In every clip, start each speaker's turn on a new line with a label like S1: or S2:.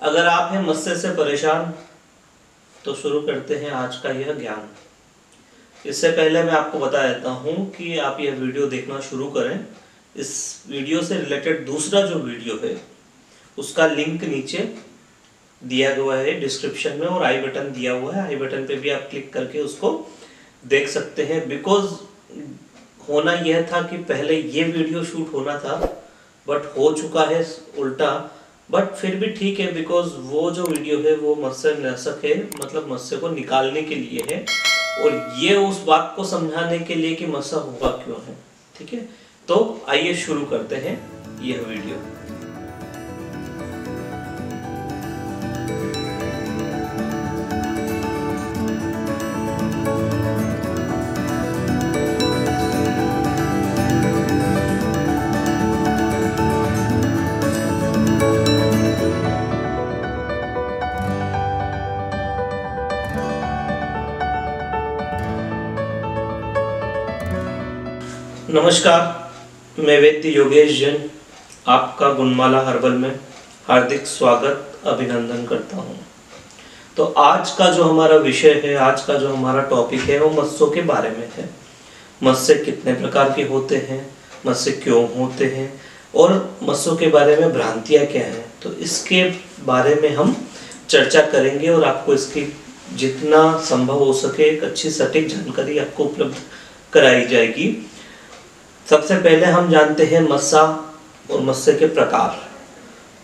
S1: अगर आप हैं मस्से से परेशान तो शुरू करते हैं आज का यह ज्ञान। इससे पहले मैं आपको बता देता हूं कि आप यह वीडियो देखना शुरू करें। इस वीडियो से रिलेटेड दूसरा जो वीडियो है उसका लिंक नीचे दिया हुआ है डिस्क्रिप्शन में, और आई बटन दिया हुआ है। आई बटन पे भी आप क्लिक करके उसको देख सकते हैं। बिकॉज होना यह था कि पहले ये वीडियो शूट होना था, बट हो चुका है उल्टा। बट फिर भी ठीक है, बिकॉज वो जो वीडियो है वो मत्स्य नाशक है, मतलब मत्स्य को निकालने के लिए है, और ये उस बात को समझाने के लिए कि मत्स्य होगा क्यों है। ठीक है, तो आइए शुरू करते हैं यह वीडियो। नमस्कार, मैं वैद्य योगेश जैन आपका गुणमाला हर्बल में हार्दिक स्वागत अभिनंदन करता हूं। तो आज का जो हमारा विषय है, आज का जो हमारा टॉपिक है वो मत्स्यों के बारे में है। मत्स्य कितने प्रकार के होते हैं, मत्स्य क्यों होते हैं, और मत्स्यों के बारे में भ्रांतियां क्या हैं, तो इसके बारे में हम चर्चा करेंगे और आपको इसकी जितना संभव हो सके एक अच्छी सटीक जानकारी आपको उपलब्ध कराई जाएगी। सबसे पहले हम जानते हैं मत्स्य और मत्स्य के प्रकार।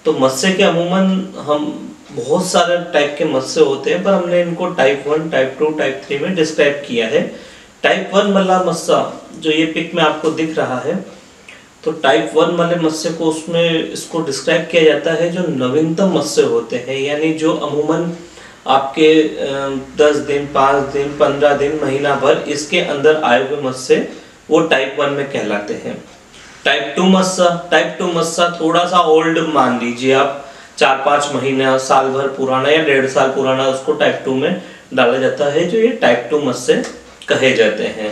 S1: तो मत्स्य के अमूमन हम बहुत सारे टाइप के मत्स्य होते हैं, पर हमने इनको टाइप 1, टाइप 2, टाइप 3 में डिस्क्राइब किया है। टाइप 1 वाला मत्स्य जो ये पिक में आपको दिख रहा है, तो टाइप 1 वाले मत्स्य को उसमें इसको डिस्क्राइब किया जाता है जो नवीनतम मत्स्य होते हैं, यानी जो अमूमन आपके 10 दिन, 5 दिन, 15 दिन, महीना भर इसके अंदर आए हुए मत्स्य वो टाइप 1 में कहलाते हैं। टाइप 2 मत्स्य थोड़ा सा ओल्ड मान लीजिए आप, 4-5 महीना, साल भर पुराना या 1.5 साल पुराना, उसको टाइप 2 में डाला जाता है, जो ये टाइप 2 मत्स्य कहे जाते हैं।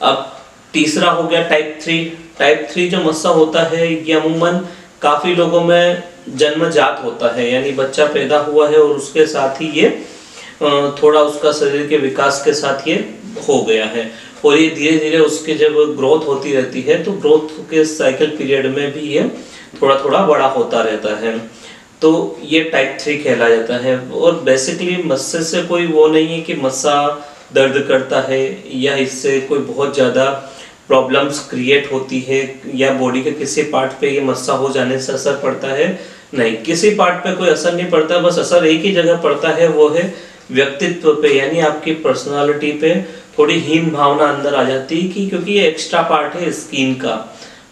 S1: अब तीसरा हो गया टाइप 3। टाइप 3 जो मत्स्य होता है ये अमूमन काफी लोगों में जन्मजात होता है, यानी बच्चा पैदा हुआ है और उसके साथ ही ये थोड़ा उसका शरीर के विकास के साथ ये हो गया है, और ये धीरे धीरे उसके जब ग्रोथ होती रहती है तो ग्रोथ के साइकिल पीरियड में भी ये थोड़ा थोड़ा बड़ा होता रहता है, तो ये टाइप 3 कहला जाता है। और बेसिकली मत्स्य से कोई वो नहीं है कि मत्स्य दर्द करता है या इससे कोई बहुत ज़्यादा प्रॉब्लम्स क्रिएट होती है या बॉडी के किसी पार्ट पे ये मत्स्य हो जाने से असर पड़ता है। नहीं, किसी पार्ट पे कोई असर नहीं पड़ता, बस असर एक ही जगह पड़ता है, वो है व्यक्तित्व पे, यानी आपकी पर्सनालिटी पे थोड़ी हीन भावना अंदर आ जाती है कि क्योंकि ये एक्स्ट्रा पार्ट है स्किन का।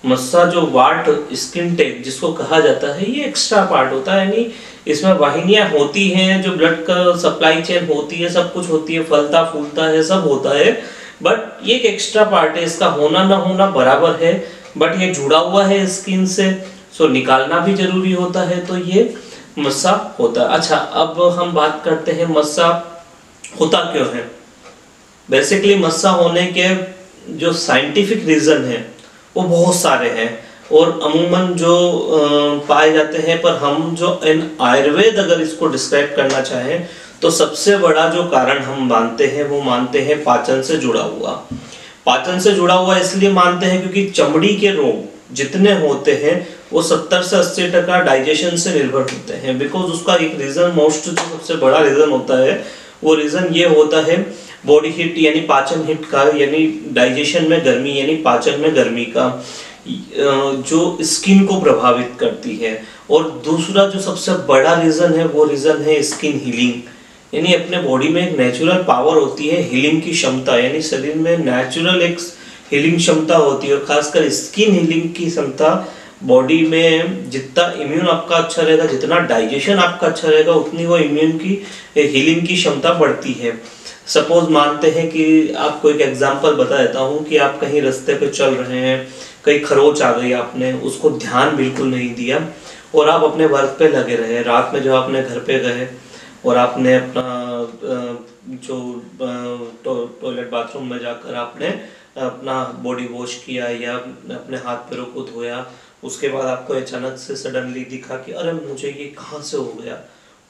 S1: मत्स्य जो वाट स्किन टेक जिसको कहा जाता है, ये एक्स्ट्रा पार्ट होता है, यानी इसमें वाहिनियां होती हैं, जो ब्लड का सप्लाई चेन होती है, सब कुछ होती है, फलता फूलता है, सब होता है, बट ये एक एक्स्ट्रा पार्ट है। इसका होना ना होना बराबर है, बट ये जुड़ा हुआ है स्किन से, सो निकालना भी जरूरी होता है, तो ये मत्स्य होता है। अच्छा, अब हम बात करते हैं मत्स्य होता क्यों है। बेसिकली मत्स्य होने के जो साइंटिफिक रीजन है वो बहुत सारे हैं और अमूमन जो पाए जाते हैं, पर हम जो इन आयुर्वेद अगर इसको डिस्क्राइब करना चाहें तो सबसे बड़ा जो कारण हम मानते हैं वो मानते हैं पाचन से जुड़ा हुआ। पाचन से जुड़ा हुआ इसलिए मानते हैं क्योंकि चमड़ी के रोग जितने होते हैं वो 70 से 80% डाइजेशन से निर्भर होते हैं। बिकॉज उसका एक रीजन, मोस्ट जो सबसे बड़ा रीजन होता है वो रीजन ये होता है बॉडी हीट, यानी पाचन हीट का, यानी डाइजेशन में गर्मी, यानी पाचन में गर्मी का, जो स्किन को प्रभावित करती है। और दूसरा जो सबसे बड़ा रीजन है वो रीजन है स्किन हीलिंग, यानी अपने बॉडी में एक नेचुरल पावर होती है हीलिंग की क्षमता, यानी शरीर में नेचुरल एक हीलिंग क्षमता होती है, और खासकर स्किन हीलिंग की क्षमता बॉडी में जितना इम्यून आपका अच्छा रहेगा, जितना डाइजेशन आपका अच्छा रहेगा, उतनी वो इम्यून की हीलिंग की क्षमता बढ़ती है। सपोज मानते हैं कि आपको एक एग्जांपल बता देता हूँ कि आप कहीं रास्ते पे चल रहे हैं, कहीं खरोच आ गई, आपने उसको ध्यान बिल्कुल नहीं दिया और आप अपने वर्क पे लगे रहे। रात में जब आपने घर पे गए और आपने अपना जो टॉयलेट बाथरूम में जाकर आपने अपना बॉडी वॉश किया या अपने हाथ पैरों को धोया, उसके बाद आपको अचानक से सडनली दिखा कि अरे मुझे ये कहाँ से हो गया,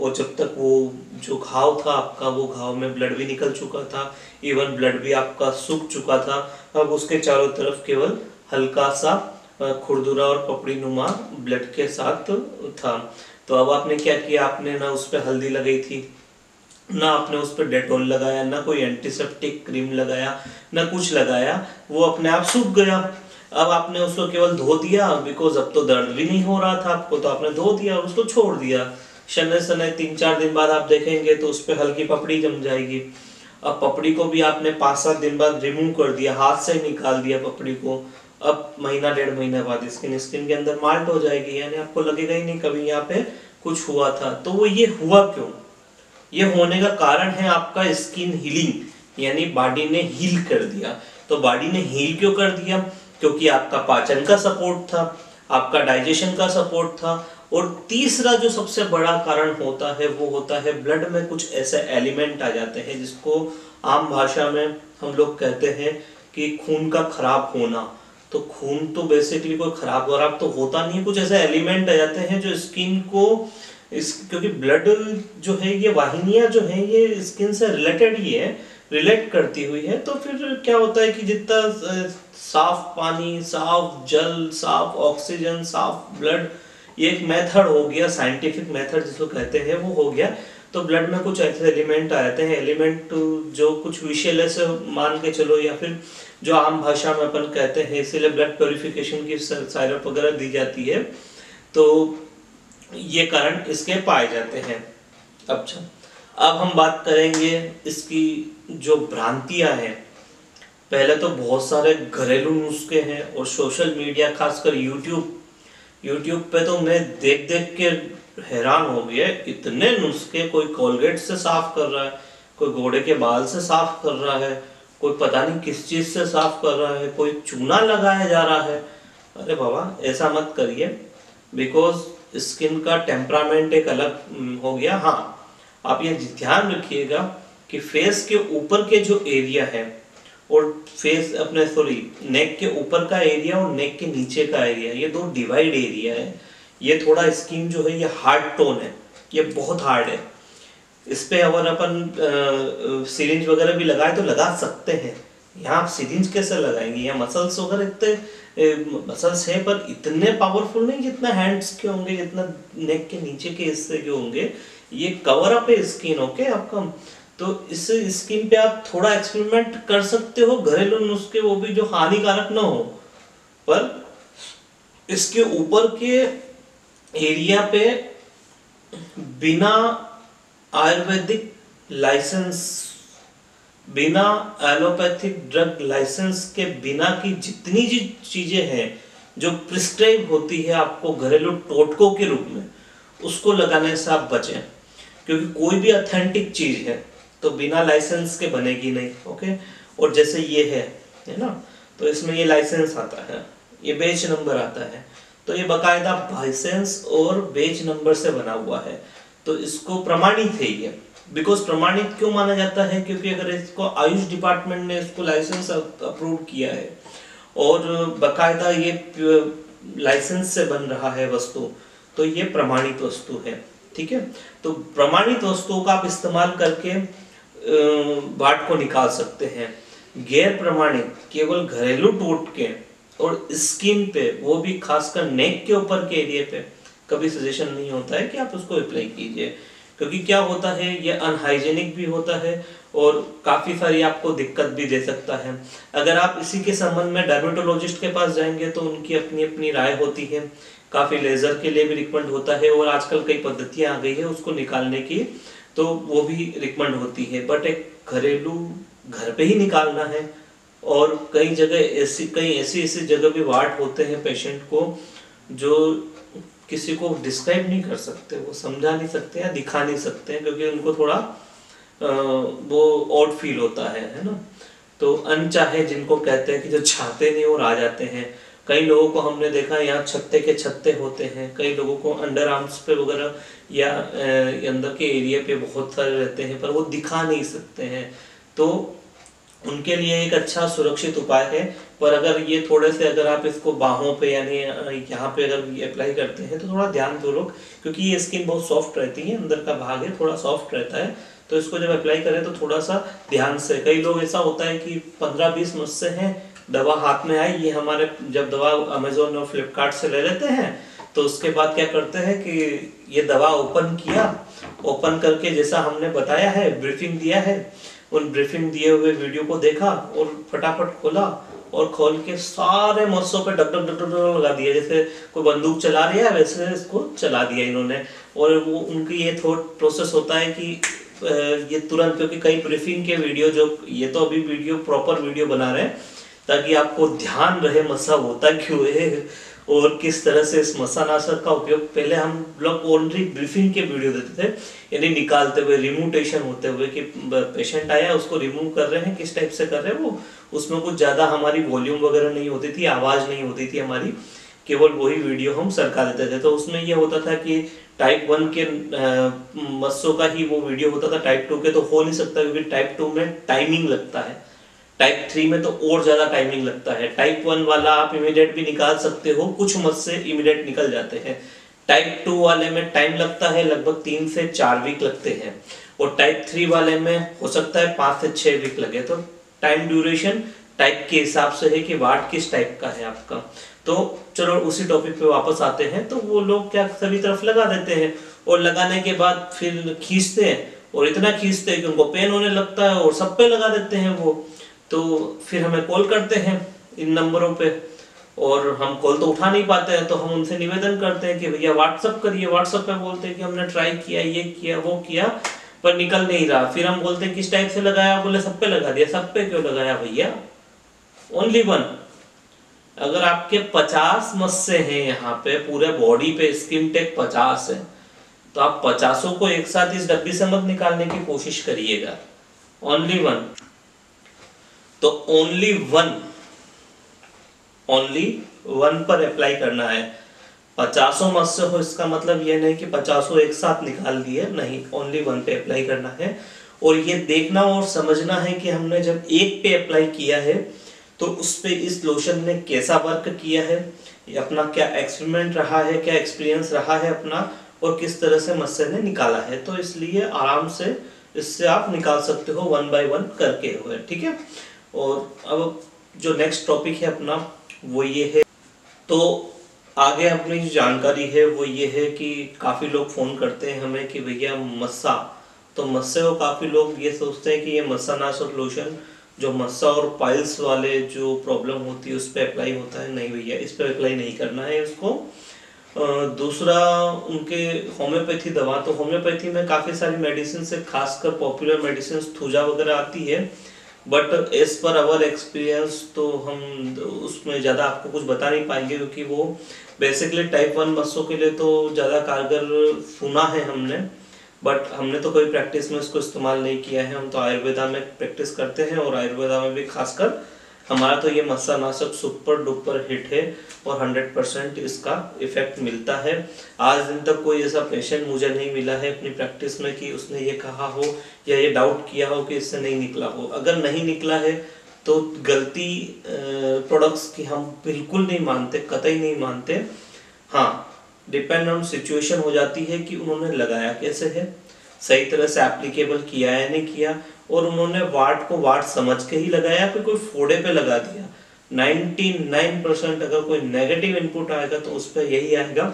S1: और जब तक वो जो घाव था आपका, वो घाव में ब्लड भी निकल चुका था, इवन ब्लड भी आपका सूख चुका था। अब उसके चारों तरफ केवल हल्का सा खुरदुरा और पपड़ी नुमा ब्लड के साथ था। तो अब आपने क्या किया, आपने ना उस पर हल्दी लगाई थी, ना आपने उस पर डेटॉल लगाया, ना कोई एंटीसेप्टिक क्रीम लगाया, ना कुछ लगाया, वो अपने आप सूख गया। अब आपने उसको केवल धो दिया, बिकॉज अब तो दर्द भी नहीं हो रहा था आपको, तो आपने धो दिया और उसको छोड़ दिया। शनै शनै 3-4 दिन बाद आप देखेंगे तो उस पर हल्की पपड़ी जम जाएगी। अब पपड़ी को भी आपने 5-7 दिन बाद रिमूव कर दिया, हाथ से निकाल दिया पपड़ी को। अब महीना 1.5 महीना बाद स्किन के अंदर माल्ट हो जाएगी, यानी आपको लगेगा ही नहीं कभी यहाँ पे कुछ हुआ था। तो वो ये हुआ क्यों? ये होने का कारण है आपका स्किन हीलिंग, यानी बॉडी ने हील कर दिया। तो बॉडी ने हील क्यों कर दिया? क्योंकि आपका पाचन का सपोर्ट था, आपका डाइजेशन का सपोर्ट था। और तीसरा जो सबसे बड़ा कारण होता है वो होता है ब्लड में कुछ ऐसे एलिमेंट आ जाते हैं जिसको आम भाषा में हम लोग कहते हैं कि खून का खराब होना। तो खून तो बेसिकली कोई खराब वराब तो होता नहीं है, कुछ ऐसे एलिमेंट आ जाते हैं जो स्किन को क्योंकि ब्लड जो है, ये वाहिनियां जो है ये स्किन से रिलेटेड ही है, रिलेट करती हुई है। तो फिर क्या होता है कि जितना साफ पानी, साफ जल, साफ ऑक्सीजन, साफ ब्लड, ये एक मेथड हो गया, साइंटिफिक मेथड जिसको कहते हैं, वो हो गया। तो ब्लड में कुछ ऐसे एलिमेंट आ जाते हैं, एलिमेंट जो कुछ विषैले से मान के चलो, या फिर जो आम भाषा में अपन कहते हैं, इसीलिए ब्लड प्योरिफिकेशन की साइरप वगैरह दी जाती है। तो ये कारण इसके पाए जाते हैं। अच्छा, अब हम बात करेंगे इसकी जो भ्रांतियां हैं। पहले तो बहुत सारे घरेलू नुस्खे हैं, और सोशल मीडिया खासकर यूट्यूब पे तो मैं देख देख के हैरान हो गया, इतने नुस्खे। कोई कोलगेट से साफ कर रहा है, कोई घोड़े के बाल से साफ कर रहा है, कोई पता नहीं किस चीज से साफ कर रहा है, कोई चूना लगाया जा रहा है। अरे बाबा, ऐसा मत करिए, बिकॉज स्किन का टेम्परामेंट एक अलग हो गया। हाँ, आप ये ध्यान रखिएगा कि फेस के ऊपर के जो एरिया है, और फेस अपने नेक के ऊपर का एरिया और नेक के नीचे का एरिया, ये दो डिवाइड एरिया है। ये थोड़ा स्किन जो है ये हार्ड टोन है, ये बहुत हार्ड है। इस पे अगर अपन सिरिंज वगैरह भी लगाए तो लगा सकते हैं। यहाँ आप सिरिंज कैसे लगाएंगे? यहाँ मसल्स वगैरह इतने मसल्स है, पर इतने पावरफुल नहीं जितना हैंड्स के होंगे, जितना नेक के नीचे के हिस्से के होंगे। ये कवर अप है स्किन, ओके आपका। तो इस स्किन पे आप थोड़ा एक्सपेरिमेंट कर सकते हो, घरेलू नुस्खे, वो भी जो हानिकारक ना हो। पर इसके ऊपर के एरिया पे बिना आयुर्वेदिक लाइसेंस, बिना एलोपैथिक ड्रग लाइसेंस के बिना की जितनी चीजें हैं जो प्रिस्क्राइब होती है आपको घरेलू टोटकों के रूप में, उसको लगाने से आप बचें। क्योंकि कोई भी ऑथेंटिक चीज है तो बिना लाइसेंस के बनेगी नहीं, ओके। और जैसे ये है ना, तो इसमें ये लाइसेंस आता है, ये बेच नंबर आता है, तो ये बकायदा लाइसेंस और बेच नंबर से बना हुआ है, तो इसको प्रमाणित है ये। बिकॉज प्रमाणित क्यों माना जाता है? क्योंकि अगर इसको आयुष डिपार्टमेंट ने इसको लाइसेंस अप्रूव किया है और बकायदा ये लाइसेंस से बन रहा है वस्तु, तो ये प्रमाणित वस्तु है, ठीक है। तो प्रमाणित वस्तुओं का आप इस्तेमाल करके वाट को निकाल सकते हैं। गैर प्रमाणित केवल घरेलू टोटके और स्किन पे, वो भी खासकर नेक के ऊपर के एरिया पे, कभी सजेशन नहीं होता है कि आप उसको अप्लाई कीजिए। क्योंकि क्या होता है, ये अनहाइजेनिक भी होता है और काफ़ी सारी आपको दिक्कत भी दे सकता है। अगर आप इसी के संबंध में डर्मेटोलॉजिस्ट के पास जाएंगे तो उनकी अपनी अपनी राय होती है। काफ़ी लेज़र के लिए भी रिकमेंड होता है, और आजकल कई पद्धतियां आ गई है उसको निकालने की, तो वो भी रिकमेंड होती है। बट एक घरेलू घर पे ही निकालना है। और कई ऐसी जगह भी वार्ड होते हैं पेशेंट को जो किसी को डिस्क्राइब नहीं कर सकते, वो समझा नहीं सकते या दिखा नहीं सकते हैं, क्योंकि उनको थोड़ा वो ऑड फील होता है ना। तो अनचाहे जिनको कहते हैं कि जो चाहते नहीं और आ जाते हैं। कई लोगों को हमने देखा यहाँ छत्ते के छत्ते होते हैं, कई लोगों को अंडर आर्म्स पे वगैरह या अंदर के एरिया पे बहुत सारे रहते हैं, पर वो दिखा नहीं सकते हैं। तो उनके लिए एक अच्छा सुरक्षित उपाय है। पर अगर ये थोड़े से अगर आप इसको बाहों पे यानी यहाँ पे अगर अप्लाई करते हैं तो थोड़ा ध्यान पूर्वक, क्योंकि ये स्किन बहुत सॉफ्ट रहती है, अंदर का भाग है थोड़ा सॉफ्ट रहता है, तो इसको जब अप्लाई करें तो थोड़ा सा ध्यान से। कई लोग ऐसा होता है कि 15-20 मुझसे हैं, दवा हाथ में आई, ये हमारे जब दवा अमेजोन और फ्लिपकार्ट से ले लेते हैं तो उसके बाद क्या करते हैं कि ये दवा ओपन किया, ओपन करके जैसा हमने बताया है, ब्रीफिंग दिया है, उन ब्रीफिंग दिए हुए वीडियो को देखा और फटाफट खोला और खोल के सारे मस्सों पे डक डक डक डक लगा दिया, जैसे कोई बंदूक चला रही है वैसे इसको चला दिया इन्होंने। और वो उनकी ये थॉट प्रोसेस होता है कि ये तुरंत, क्योंकि कई ब्रीफिंग के वीडियो जो ये तो अभी वीडियो प्रॉपर वीडियो बना रहे हैं ताकि आपको ध्यान रहे मस्सा होता क्यों है और किस तरह से इस मस्सानाशक का उपयोग। पहले हम लोग ओनली ब्रीफिंग के वीडियो देते थे, यानी निकालते हुए रिमूटेशन होते हुए कि पेशेंट आया उसको रिमूव कर रहे हैं, किस टाइप से कर रहे हैं वो, उसमें कुछ ज़्यादा हमारी वॉल्यूम वगैरह नहीं होती थी, आवाज़ नहीं होती थी हमारी, केवल वही वीडियो हम सरका देते थे। तो उसमें ये होता था कि टाइप 1 के मस्सों का ही वो वीडियो होता था, टाइप 2 के तो हो नहीं सकता क्योंकि टाइप 2 में टाइमिंग लगता है, टाइप 3 में तो और ज्यादा टाइमिंग लगता है। टाइप 1 वाला आप इमीडिएट भी निकाल सकते हो, कुछ मस्से इमीडिएट निकल जाते हैं। टाइप 2 वाले में टाइम लगता है, लगभग 3 से 4 वीक लगते हैं, और टाइप 3 वाले में हो सकता है 5 से 6 वीक लगे। तो टाइम ड्यूरेशन टाइप के हिसाब से है कि वाट किस टाइप का है आपका। तो चलो उसी टॉपिक पे वापस आते हैं। तो वो लोग क्या सभी तरफ लगा देते हैं और लगाने के बाद फिर खींचते हैं और इतना खींचते हैं कि उनको पेन होने लगता है और सब पे लगा देते हैं वो। तो फिर हमें कॉल करते हैं इन नंबरों पे और हम कॉल तो उठा नहीं पाते हैं, तो हम उनसे निवेदन करते हैं कि भैया व्हाट्सअप करिए। व्हाट्सअप पे बोलते हैं कि हमने ट्राई किया, ये किया वो किया, पर निकल नहीं रहा। फिर हम बोलते हैं किस टाइप से लगाया, बोले सब पे लगा दिया। सब पे क्यों लगाया भैया, ओनली 1। अगर आपके 50 मस्से हैं यहाँ पे पूरे बॉडी पे, स्किन टेक 50 है, तो आप 50 को एक साथ इस डब्बी से मत निकालने की कोशिश करिएगा, ओनली 1। तो ओनली 1 पर अप्लाई करना है। 50 मस्से हो इसका मतलब ये नहीं कि 50 एक साथ निकाल दिए, नहीं, ओनली 1 पे अप्लाई करना है। और ये देखना और समझना है कि हमने जब एक पे अप्लाई किया है तो उस पे इस लोशन ने कैसा वर्क किया है, अपना क्या एक्सपेरिमेंट रहा है, क्या एक्सपीरियंस रहा है अपना, और किस तरह से मस्से ने निकाला है। तो इसलिए आराम से इससे आप निकाल सकते हो 1 बाय 1 करके हुए, ठीक है। और अब जो नेक्स्ट टॉपिक है अपना वो ये है, तो आगे अपनी जो जानकारी है वो ये है कि काफ़ी लोग फ़ोन करते हैं हमें कि भैया मस्सा, तो मस्से को काफ़ी लोग ये सोचते हैं कि ये मस्सानाशक लोशन जो मस्सा और पाइल्स वाले जो प्रॉब्लम होती है उस पर अप्लाई होता है। नहीं भैया, इस पर अप्लाई नहीं करना है इसको। दूसरा उनके होम्योपैथी दवा, तो होम्योपैथी में काफ़ी सारी मेडिसिन से, खासकर पॉपुलर मेडिसिन थूजा वगैरह आती है, but as per our experience तो हम उसमें ज़्यादा आपको कुछ बता नहीं पाएंगे, क्योंकि वो बेसिकली टाइप 1 मस्सों के लिए तो ज़्यादा कारगर सुना है हमने, बट हमने तो कोई प्रैक्टिस में इसको इस्तेमाल नहीं किया है। हम तो आयुर्वेदा में प्रैक्टिस करते हैं और आयुर्वेदा में भी खासकर हमारा तो ये मस्सानाशक सुपर डुपर हिट है और 100% इसका इफेक्ट मिलता है। आज दिन तक कोई ऐसा पेशेंट मुझे नहीं मिला है अपनी प्रैक्टिस में कि उसने ये कहा हो या ये डाउट किया हो कि इससे नहीं निकला हो। अगर नहीं निकला है तो गलती प्रोडक्ट्स की हम बिल्कुल नहीं मानते, कतई नहीं मानते। हाँ, डिपेंड ऑन सिचुएशन हो जाती है कि उन्होंने लगाया कैसे है, सही तरह से एप्लीकेबल किया है नहीं किया, और उन्होंने वाट को वाट समझ के ही लगाया, फिर कोई फोड़े पे लगा दिया। 99% अगर कोई नेगेटिव इनपुट आएगा तो उस पर यही आएगा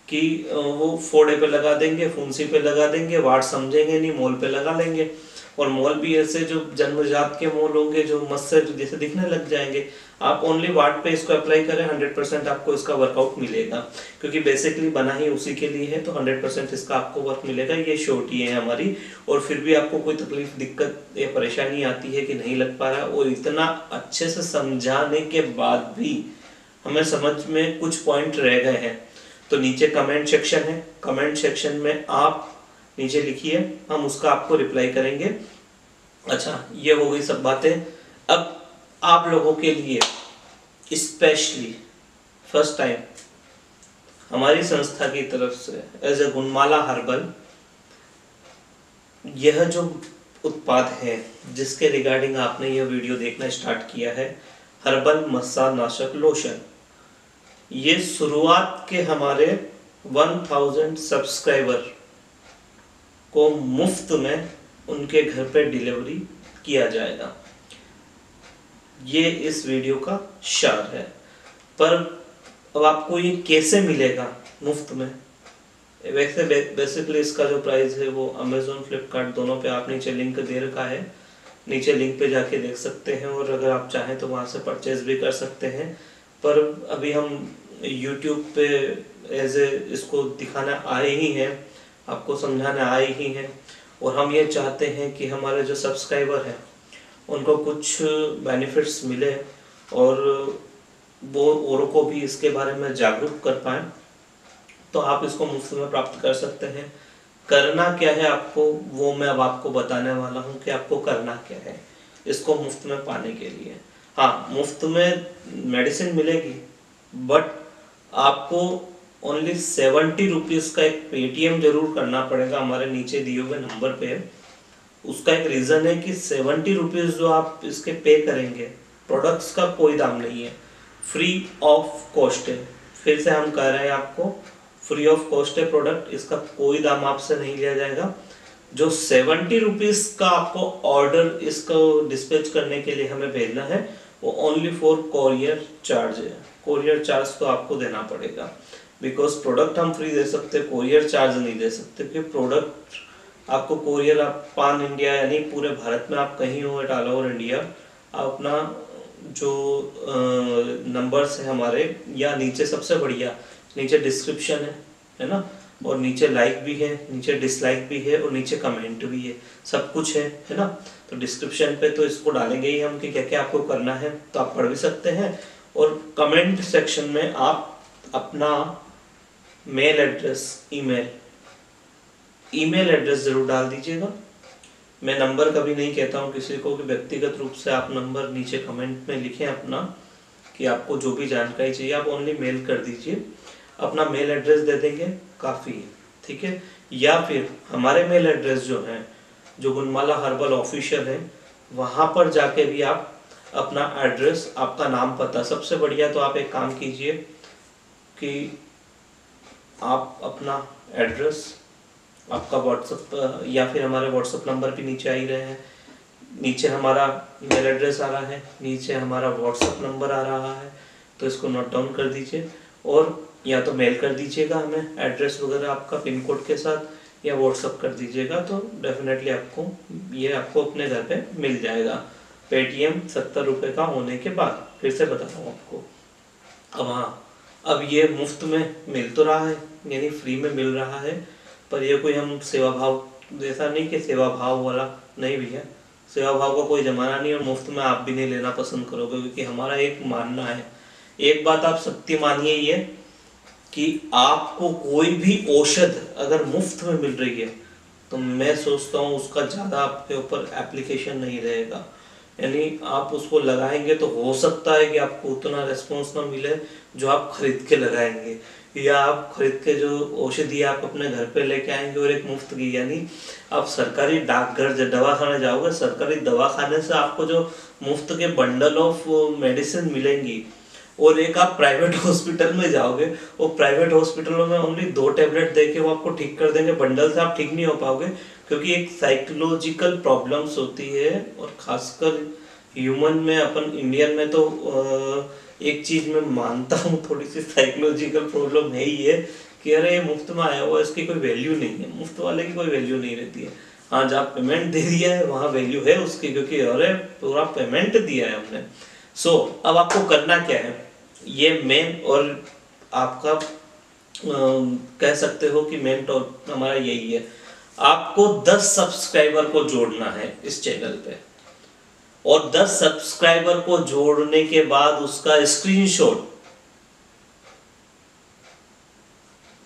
S1: कि वो फोड़े पे लगा देंगे, फुंसी पे लगा देंगे, वाट समझेंगे नहीं, मोल पे लगा लेंगे। और मोल भी ऐसे जो जन्मजात के मोल होंगे जो मस्से जैसे दिखने लग जाएंगे। आप ओनली वाट पे इसको अप्लाई करें, 100% आपको इसका वर्कआउट मिलेगा, क्योंकि बेसिकली बना ही उसी के लिए है, तो 100% इसका आपको वर्क मिलेगा। ये श्योरिटी है हमारी। और फिर भी आपको कोई तकलीफ, दिक्कत या परेशानी आती है कि नहीं लग पा रहा, और इतना अच्छे से समझाने के बाद भी हमें समझ में कुछ पॉइंट रह गए हैं, तो नीचे कमेंट सेक्शन है, कमेंट सेक्शन में आप नीचे लिखिए, हम उसका आपको रिप्लाई करेंगे। अच्छा, ये हो गई सब बातें। अब आप लोगों के लिए स्पेशली फर्स्ट टाइम हमारी संस्था की तरफ से एज ए गुणमाला हर्बल यह जो उत्पाद है जिसके रिगार्डिंग आपने यह वीडियो देखना स्टार्ट किया है, हर्बल मस्सा नाशक लोशन। ये शुरुआत के हमारे 1000 सब्सक्राइबर को मुफ्त में उनके घर पे डिलीवरी किया जाएगा। ये इस वीडियो का सार है। पर अब आपको ये कैसे मिलेगा मुफ्त में? वैसे बेसिकली इसका जो प्राइस है वो अमेज़ॉन फ्लिपकार्ट दोनों पे आप नीचे लिंक दे रखा है, नीचे लिंक पे जाके देख सकते हैं और अगर आप चाहें तो वहाँ से परचेज भी कर सकते हैं। पर अभी हम यूट्यूब पे इसको दिखाना आए ही हैं, आपको समझाना आए ही हैं और हम ये चाहते हैं कि हमारे जो सब्सक्राइबर हैं उनको कुछ बेनिफिट्स मिले और वो औरों को भी इसके बारे में जागरूक कर पाएँ। तो आप इसको मुफ्त में प्राप्त कर सकते हैं। करना क्या है आपको, वो मैं अब आपको बताने वाला हूँ कि आपको करना क्या है इसको मुफ्त में पाने के लिए। हाँ, मुफ्त में मेडिसिन मिलेगी, बट आपको ओनली 70 रुपीज़ का एक पेटीएम जरूर करना पड़ेगा हमारे नीचे दिए हुए नंबर पे। उसका एक रीज़न है कि 70 रुपीज़ जो आप इसके पे करेंगे, प्रोडक्ट्स का कोई दाम नहीं है, फ्री ऑफ कॉस्ट है। फिर से हम कह रहे हैं आपको, फ्री ऑफ कॉस्ट है प्रोडक्ट, इसका कोई दाम आपसे नहीं लिया जाएगा। जो 70 रुपीज़ का आपको ऑर्डर इसको डिस्पैच करने के लिए हमें भेजना है वो ओनली फॉर कोरियर चार्ज है। कोरियर चार्ज तो आपको देना पड़ेगा, बिकॉज प्रोडक्ट हम फ्री दे सकते, कोरियर चार्ज नहीं दे सकते, क्योंकि प्रोडक्ट आपको कोरियर आप पान इंडिया यानी पूरे भारत में आप कहीं हो, एट ऑल ओवर इंडिया, आप अपना जो नंबर्स है हमारे, या नीचे सबसे बढ़िया नीचे डिस्क्रिप्शन है ना, और नीचे लाइक भी है, नीचे डिसलाइक भी है और नीचे कमेंट भी है, सब कुछ है ना। तो डिस्क्रिप्शन पे तो इसको डालेंगे ही हम कि क्या क्या आपको करना है, तो आप पढ़ भी सकते हैं। और कमेंट सेक्शन में आप अपना मेल एड्रेस, ईमेल एड्रेस जरूर डाल दीजिएगा। मैं नंबर कभी नहीं कहता हूँ किसी को कि व्यक्तिगत रूप से आप नंबर नीचे कमेंट में लिखें अपना, कि आपको जो भी जानकारी चाहिए आप ओनली मेल कर दीजिए, अपना मेल एड्रेस दे देंगे काफ़ी है, ठीक है। या फिर हमारे मेल एड्रेस जो है, जो गुणमाला हर्बल ऑफिशियल है, वहाँ पर जाके भी आप अपना एड्रेस, आपका नाम, पता, सबसे बढ़िया तो आप एक काम कीजिए कि आप अपना एड्रेस, आपका व्हाट्सअप, या फिर हमारे व्हाट्सअप नंबर भी नीचे आ ही रहे हैं, नीचे हमारा मेल एड्रेस आ रहा है, नीचे हमारा व्हाट्सअप नंबर आ रहा है, तो इसको नोट डाउन कर दीजिए और या तो मेल कर दीजिएगा हमें एड्रेस वगैरह आपका पिन कोड के साथ, या व्हाट्सअप कर दीजिएगा, तो डेफिनेटली आपको अपने घर पे मिल जाएगा। पेटीएम 70 रुपये का होने के बाद, फिर से बताता हूँ आपको। अब हाँ, अब ये मुफ्त में मिल तो रहा है, यानी फ्री में मिल रहा है, पर ये कोई हम सेवा भाव, ऐसा नहीं कि सेवा भाव वाला नहीं भैया, सेवा भाव का कोई जमाना नहीं, और मुफ्त में आप भी नहीं लेना पसंद करोगे, क्योंकि हमारा एक मानना है, एक बात आप सत्य मानिए ये, कि आपको कोई भी औषध अगर मुफ्त में मिल रही है तो मैं सोचता हूँ उसका ज़्यादा आपके ऊपर एप्लीकेशन नहीं रहेगा। यानी आप उसको लगाएंगे तो हो सकता है कि आपको उतना रिस्पॉन्स ना मिले जो आप खरीद के लगाएंगे, या आप खरीद के जो औषधि आप अपने घर पे लेके आएंगे और एक मुफ्त की, यानी आप सरकारी डाकघर दवाखाने जाओगे, सरकारी दवाखाने से आपको जो मुफ्त के बंडल ऑफ मेडिसिन मिलेंगी, और एक आप प्राइवेट हॉस्पिटल में जाओगे, और प्राइवेट हॉस्पिटलों में ओनली 2 टैबलेट देके वो आपको ठीक कर देंगे, बंडल से आप ठीक नहीं हो पाओगे, क्योंकि एक साइकोलॉजिकल प्रॉब्लम्स होती है, और खासकर ह्यूमन में, अपन इंडियन में तो एक चीज मैं मानता हूँ, थोड़ी सी साइकोलॉजिकल प्रॉब्लम है ही है कि अरे ये मुफ्त में आया हुआ, इसकी कोई वैल्यू नहीं है, मुफ्त वाले की कोई वैल्यू नहीं रहती है। हाँ, जहाँ पेमेंट दे दिया है वहाँ वैल्यू है उसकी, क्योंकि अरे पूरा पेमेंट दिया है हमने। अब आपको करना क्या है, ये मेन और आपका कह सकते हो कि मेन टॉप हमारा यही है, आपको 10 सब्सक्राइबर को जोड़ना है इस चैनल पे, और 10 सब्सक्राइबर को जोड़ने के बाद उसका स्क्रीनशॉट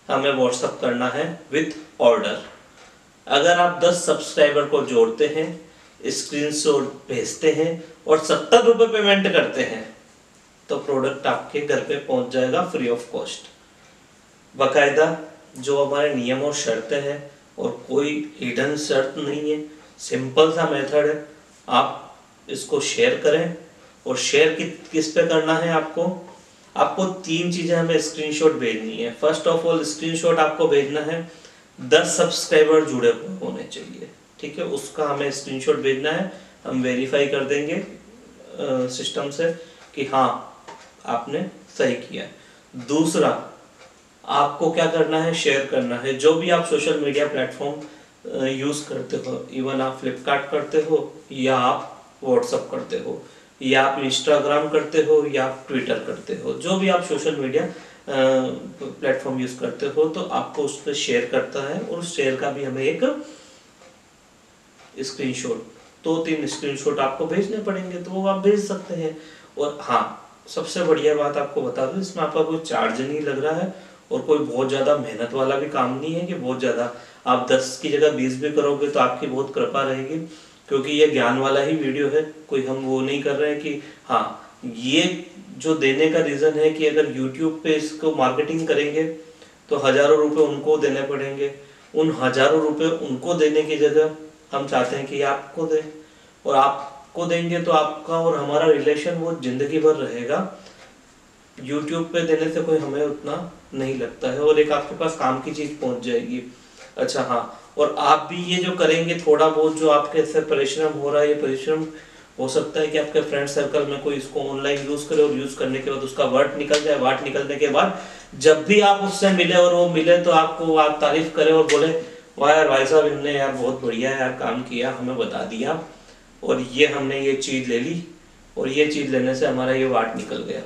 S1: हमें व्हाट्सएप करना है विथ ऑर्डर। अगर आप 10 सब्सक्राइबर को जोड़ते हैं, स्क्रीनशॉट भेजते हैं और 70 रुपये पेमेंट करते हैं, तो प्रोडक्ट आपके घर पे पहुंच जाएगा फ्री ऑफ कॉस्ट। बाकायदा जो हमारे नियम और शर्तें हैं, और कोई हिडन शर्त नहीं है, सिंपल सा मेथड है, आप इसको शेयर करें। और शेयर किस पे करना है आपको 3 चीजें हमें स्क्रीनशॉट भेजनी है। फर्स्ट ऑफ ऑल स्क्रीनशॉट आपको भेजना है 10 सब्सक्राइबर जुड़े होने चाहिए, ठीक है, उसका हमें स्क्रीनशॉट भेजना है। हम वेरीफाई कर देंगे सिस्टम से कि हाँ आपने सही किया है। दूसरा, आपको क्या करना है, शेयर करना है। जो भी आप सोशल मीडिया प्लेटफॉर्म यूज करते हो, इवन आप फ्लिपकार्ट करते हो या आप व्हाट्सअप करते हो या आप इंस्टाग्राम करते हो या आप ट्विटर करते हो, जो भी आप सोशल मीडिया प्लेटफॉर्म यूज करते हो, तो आपको उस पर शेयर करता है और उस शेयर का भी हमें एक स्क्रीनशॉट, 2-3 स्क्रीनशॉट आपको भेजने पड़ेंगे, तो वो आप भेज सकते हैं। और हाँ, सबसे बढ़िया बात आपको बता दूं, इसमें आपका कोई चार्ज नहीं लग रहा है और कोई बहुत ज्यादा मेहनत वाला भी काम नहीं है कि बहुत ज्यादा आप 10 की जगह 20 भी करोगे तो आपकी बहुत कृपा रहेगी, क्योंकि ये ज्ञान वाला ही वीडियो है। कोई हम वो नहीं कर रहे हैं कि हाँ, ये जो देने का रीजन है कि अगर YouTube पे इसको मार्केटिंग करेंगे तो हजारों रुपए उनको देने पड़ेंगे। उन हजारों रुपए उनको देने की जगह हम चाहते हैं कि आपको दें, और आपको देंगे तो आपका और हमारा रिलेशन वो जिंदगी भर रहेगा। YouTube पे देने से कोई हमें उतना नहीं लगता है, और एक आपके पास काम की चीज पहुंच जाएगी। अच्छा हाँ, और आप भी ये जो करेंगे थोड़ा बहुत जो आपके से परिश्रम हो रहा है, ये परिश्रम हो सकता है कि आपके फ्रेंड सर्कल में कोई इसको ऑनलाइन यूज करे और यूज करने के बाद उसका वर्ड निकल जाए। वर्ड निकलने के बाद जब भी आप उससे मिले और वो मिले तो आपको आप तारीफ करे और बोले वाह यार भाई साहब, इनने यार बहुत बढ़िया यार काम किया, हमें बता दिया और ये हमने ये चीज ले ली और ये चीज लेने से हमारा ये वाट निकल गया,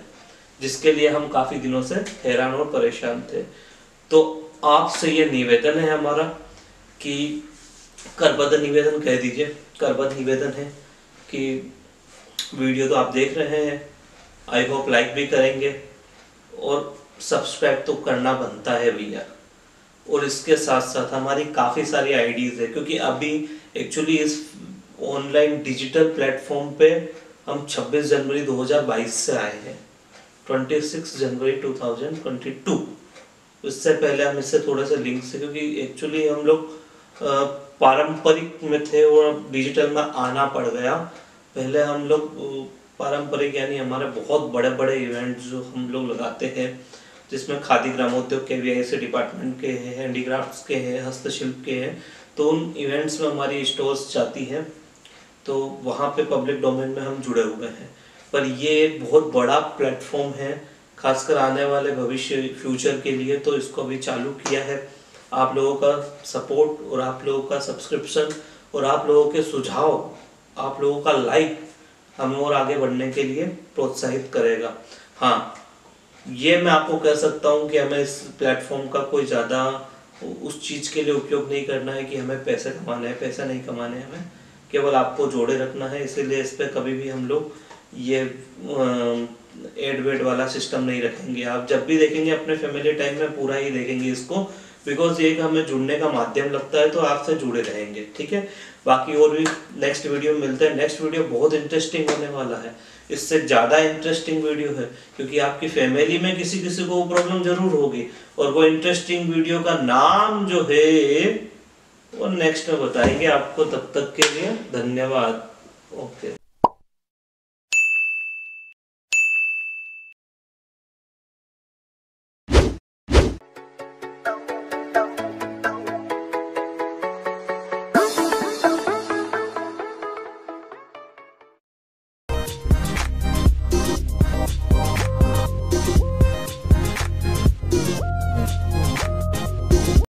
S1: जिसके लिए हम काफी दिनों से हैरान और परेशान थे। तो आपसे ये निवेदन है हमारा कि करबद्ध निवेदन कह दीजिए, करबद्ध निवेदन है कि वीडियो तो आप देख रहे हैं, आई होप लाइक भी करेंगे और सब्सक्राइब तो करना बनता है भैया। और इसके साथ साथ हमारी काफ़ी सारी आईडीज़ है, क्योंकि अभी एक्चुअली इस ऑनलाइन डिजिटल प्लेटफॉर्म पे हम 26 जनवरी 2022 से आए हैं, 26 जनवरी 2022। इससे पहले हम इससे थोड़ा सा लिंक से, क्योंकि एक्चुअली हम लोग पारंपरिक में थे और डिजिटल में आना पड़ गया। पहले हम लोग पारंपरिक यानी हमारे बहुत बड़े बड़े इवेंट जो हम लोग लगाते हैं, जिसमें खादी ग्रामोद्योग के VIC डिपार्टमेंट के हैं, हैंडीक्राफ्ट्स के हैं, हस्तशिल्प के हैं, तो उन इवेंट्स में हमारी स्टोर्स जाती हैं, तो वहाँ पे पब्लिक डोमेन में हम जुड़े हुए हैं। पर ये एक बहुत बड़ा प्लेटफॉर्म है, खासकर आने वाले भविष्य फ्यूचर के लिए, तो इसको अभी चालू किया है। आप लोगों का सपोर्ट और आप लोगों का सब्सक्रिप्शन और आप लोगों के सुझाव, आप लोगों का लाइक हमें और आगे बढ़ने के लिए प्रोत्साहित करेगा। हाँ, ये मैं आपको कह सकता हूँ कि हमें इस प्लेटफॉर्म का कोई ज़्यादा उस चीज़ के लिए उपयोग नहीं करना है कि हमें पैसे कमाने हैं, पैसा नहीं कमाने हैं, हमें केवल आपको जोड़े रखना है। इसीलिए इस पर कभी भी हम लोग ये एड वेड वाला सिस्टम नहीं रखेंगे। आप जब भी देखेंगे अपने फैमिली टाइम में पूरा ही देखेंगे इसको, बिकॉज ये हमें जुड़ने का माध्यम लगता है, तो आपसे जुड़े रहेंगे, ठीक है। बाकी और भी नेक्स्ट वीडियो मिलते हैं। नेक्स्ट वीडियो बहुत इंटरेस्टिंग होने वाला है, इससे ज़्यादा इंटरेस्टिंग वीडियो है, क्योंकि आपकी फैमिली में किसी किसी को प्रॉब्लम जरूर होगी, और वो इंटरेस्टिंग वीडियो का नाम जो है वो नेक्स्ट में बताएंगे आपको। तब तक के लिए धन्यवाद। ओके।